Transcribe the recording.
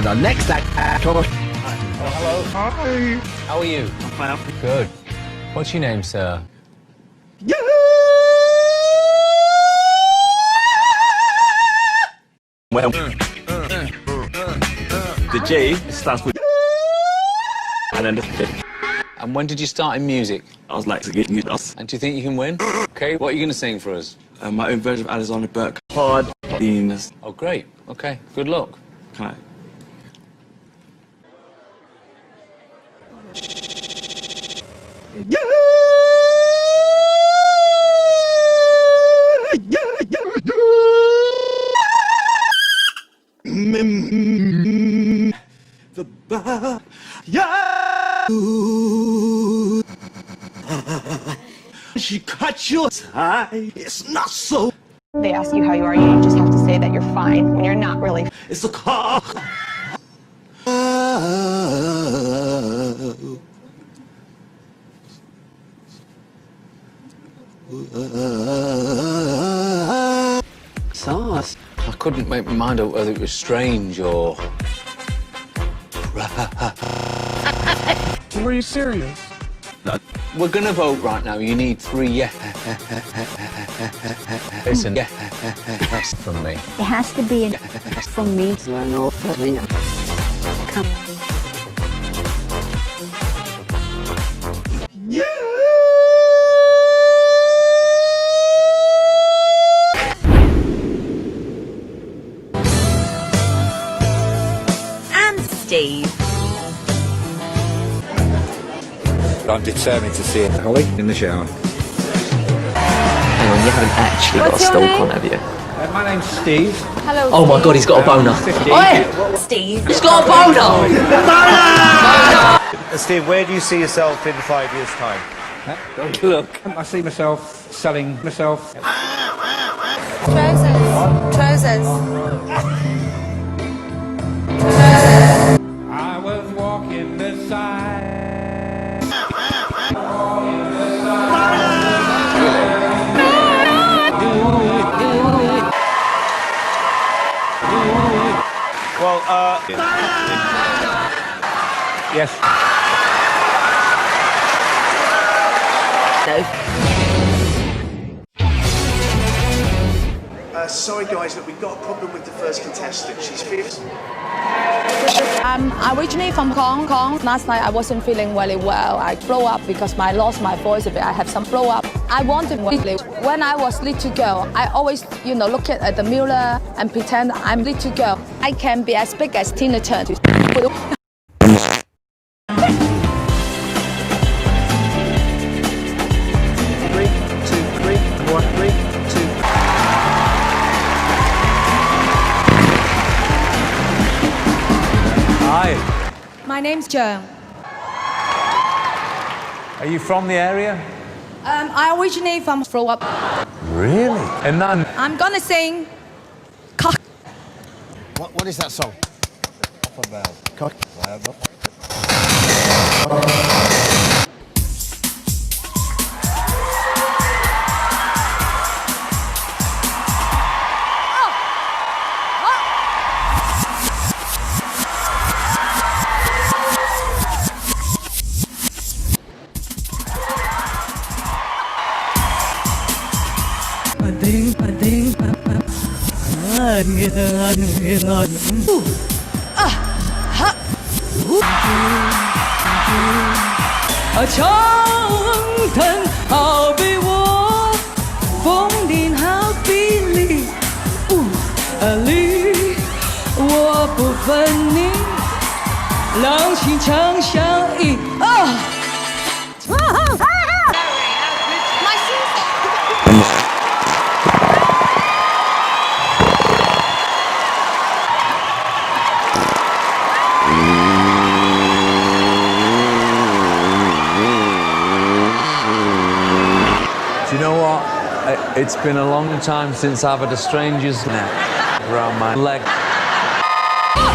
And our next actor... Oh, hello. Hi. How are you? I'm fine. Good. What's your name, sir? Yeah! Well, the J stands for and then the And when did you start in music? I was like to get you us. And do you think you can win? Okay, what are you going to sing for us? My own version of Alexander Burke. Hard beans. Oh, great. Okay, good luck. Can I? Yeah! The bar, yeah. She cut your tie. It's not so. They ask you how you are, you just have to say that you're fine when you're not really. It's a car. Sauce. I couldn't make my mind up whether it was strange or... Were you serious? We're going to vote right now. You need 3 yes. Listen, yes from me. It has to be from me. Come. Yeah! And Steve. I'm determined to see Holly in the shower. Hang on, you haven't actually got a stalk on, have you? My name's Steve. Hello. Oh my god, he's got a boner. Oi! Steve. He's got a boner! Steve, where do you see yourself in 5 years' time? Look. I see myself selling myself. Trousers. I was walking beside. Well, yes. No. Sorry guys, look, we've got a problem with the first contestant. She's fierce. I'm originally from Hong Kong. Last night I wasn't feeling really well. I blow up because I lost my voice a bit. I have some blow up. I wanted when I was little girl, I always, look at the mirror and pretend I'm little girl. I can be as big as Tina Turner. 3, 2, 3, 1, 3, 2. Hi. My name's Joan. Are you from the area? I originate from Flow Up. Really? And none. I'm gonna sing. What is that song? Off about. Cock. Do you know what? It's been a long time since I've had a stranger's neck around my leg. Oh,